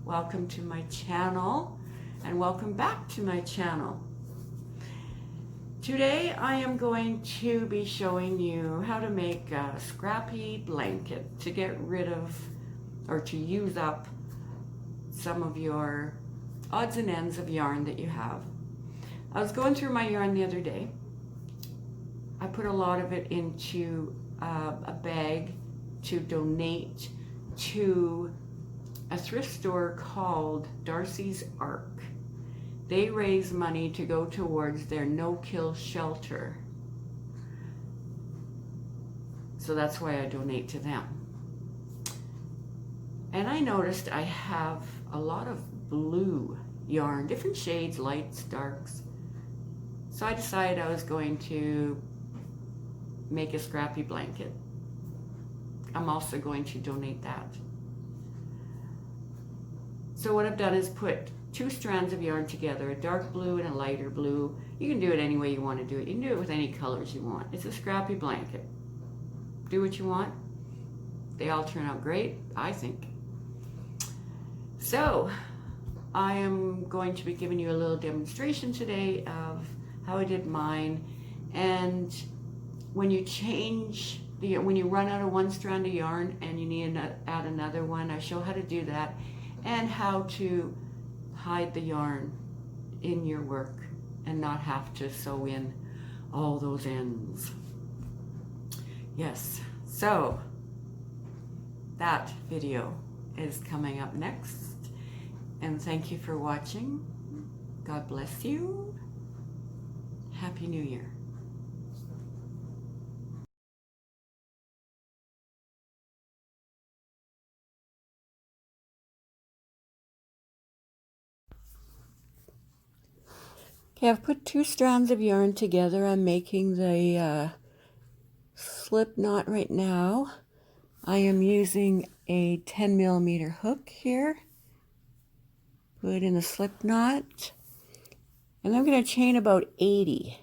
Welcome to my channel and welcome back to my channel. Today I am going to be showing you how to make a scrappy blanket to get rid of or to use up some of your odds and ends of yarn that you have. I was going through my yarn the other day. I put a lot of it into a bag to donate to a thrift store called Darcy's Ark. They raise money to go towards their no-kill shelter. So that's why I donate to them. And I noticed I have a lot of blue yarn, different shades, lights, darks. So I decided I was going to make a scrappy blanket. I'm also going to donate that. So what I've done is put two strands of yarn together, a dark blue and a lighter blue. You can do it any way you want to do it. You can do it with any colors you want. It's a scrappy blanket. Do what you want. They all turn out great, I think. So I am going to be giving you a little demonstration today of how I did mine. And when you change when you run out of one strand of yarn and you need to add another one, I show how to do that and how to hide the yarn in your work and not have to sew in all those ends. Yes, so that video is coming up next, and thank you for watching. God bless you. Happy New Year. Okay, I've put two strands of yarn together. I'm making the slip knot right now. I am using a 10mm hook here. Put it in the slip knot. And I'm going to chain about 80,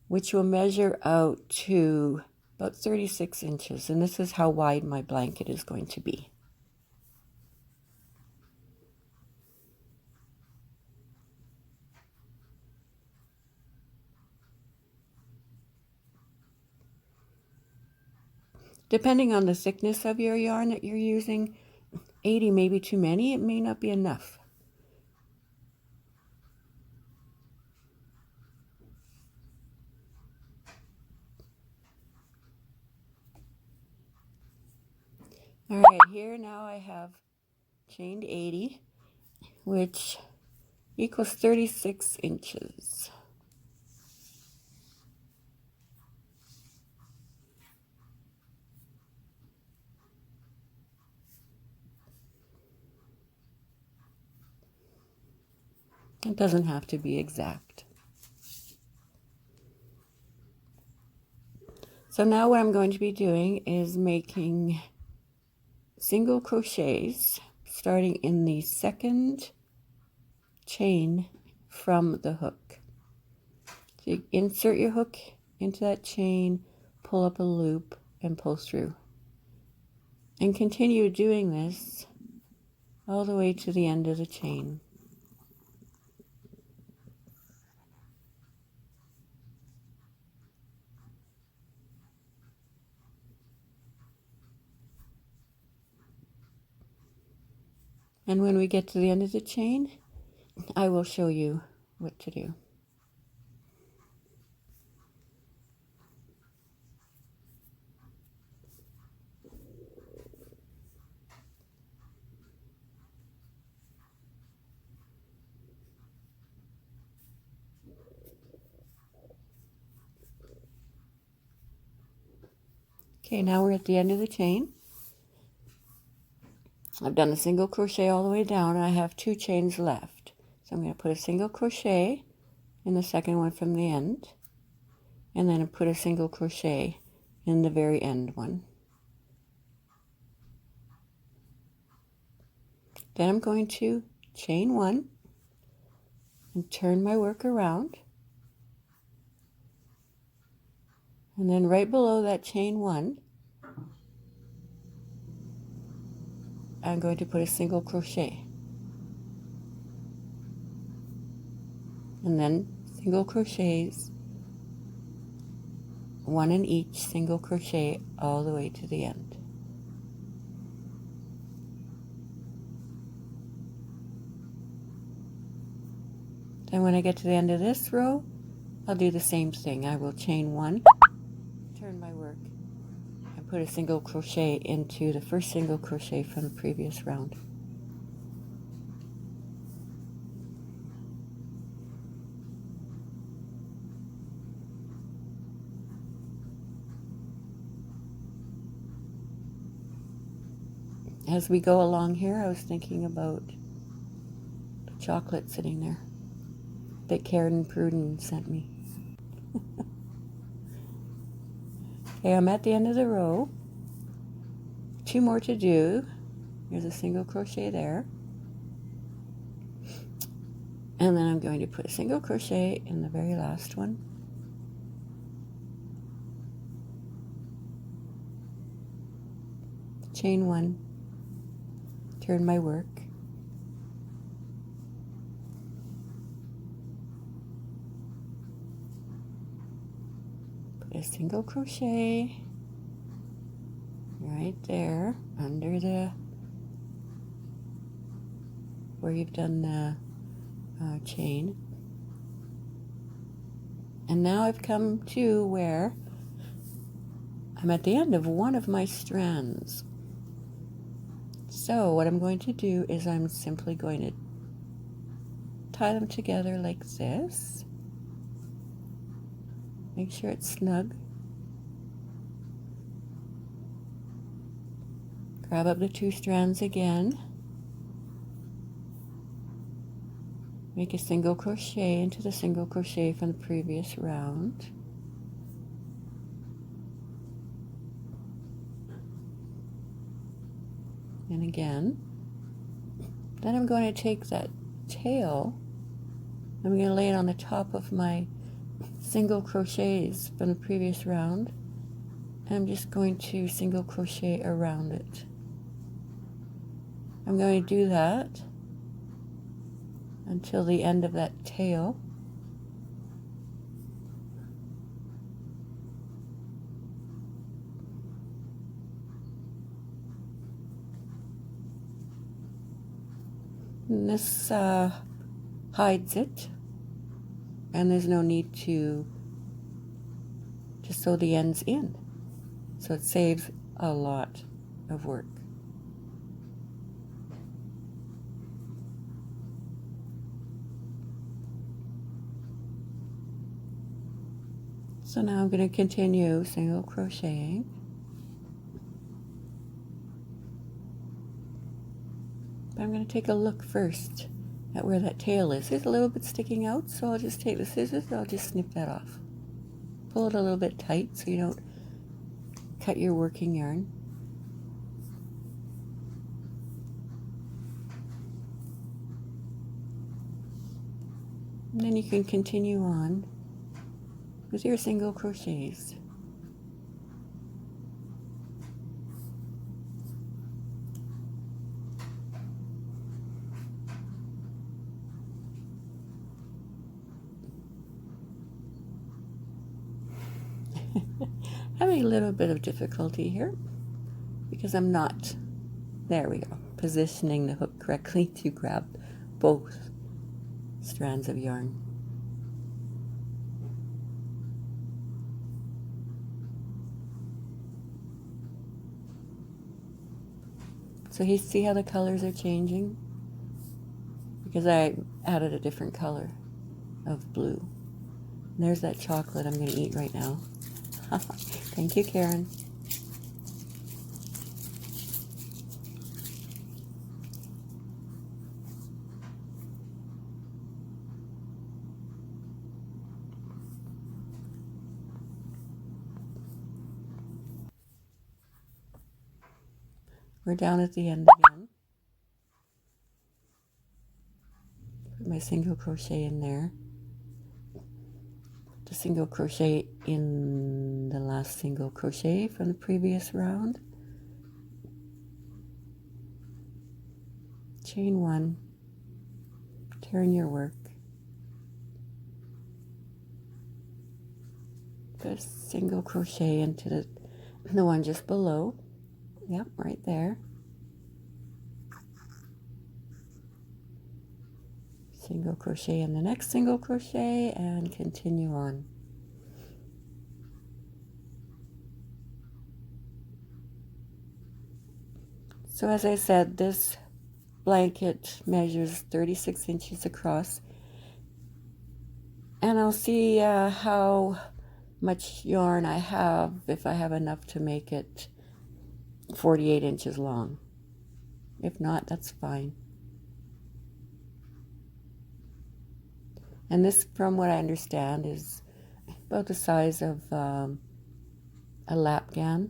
which will measure out to about 36 inches. And this is how wide my blanket is going to be. Depending on the thickness of your yarn that you're using, 80 may be too many. It may not be enough. All right, here now I have chained 80, which equals 36 inches. It doesn't have to be exact. So now what I'm going to be doing is making single crochets starting in the second chain from the hook. So you insert your hook into that chain, pull up a loop, and pull through. And continue doing this all the way to the end of the chain. And when we get to the end of the chain, I will show you what to do. Okay, now we're at the end of the chain. I've done a single crochet all the way down. I have two chains left. So I'm going to put a single crochet in the second one from the end, and then I put a single crochet in the very end one. Then I'm going to chain one and turn my work around. And then right below that chain one, I'm going to put a single crochet. And then single crochets, one in each single crochet all the way to the end. Then when I get to the end of this row, I'll do the same thing. I will chain one, turn my work, and put a single crochet into the first single crochet from the previous round. As we go along here, I was thinking about the chocolate sitting there that Karen Pruden sent me. Okay, I'm at the end of the row. 2 more to do. There's a single crochet there. And then I'm going to put a single crochet in the very last one. Chain one, turn my work. Put a single crochet right there under the where you've done the chain. And now I've come to where I'm at the end of one of my strands. So what I'm going to do is I'm simply going to tie them together like this. Make sure it's snug. Grab up the 2 strands again. Make a single crochet into the single crochet from the previous round. And again. Then I'm going to take that tail, I'm going to lay it on the top of my single crochets from the previous round. And I'm just going to single crochet around it. I'm going to do that until the end of that tail. And this hides it, and there's no need to sew the ends in, so it saves a lot of work. So now I'm going to continue single crocheting. But I'm going to take a look first at where that tail is. It's a little bit sticking out, so I'll just take the scissors and I'll just snip that off. Pull it a little bit tight so you don't cut your working yarn. And then you can continue on with your single crochets. Having a little bit of difficulty here because I'm not, there we go, positioning the hook correctly to grab both strands of yarn. So you see how the colors are changing? Because I added a different color of blue. And there's that chocolate I'm going to eat right now. Thank you, Karen. We're down at the end again. Put my single crochet in there. The single crochet in the last single crochet from the previous round. chain 1, turn your work, put a single crochet into the one just below. Yep, right there. Single crochet in the next single crochet and continue on. So as I said, this blanket measures 36 inches across, and I'll see how much yarn I have, if I have enough to make it 48 inches long. If not, that's fine. And this, from what I understand, is about the size of a Lapghan.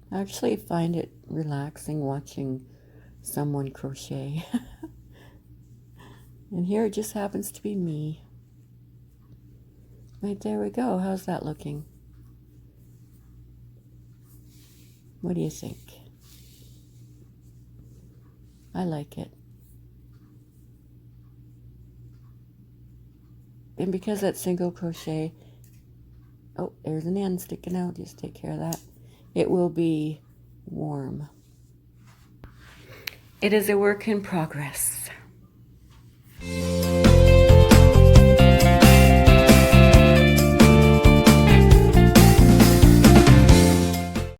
I actually find it relaxing watching someone crochet. And here it just happens to be me. Right, there we go. How's that looking? What do you think? I like it. And because that single crochet, oh, there's an end sticking out, just take care of that. It will be warm. It is a work in progress.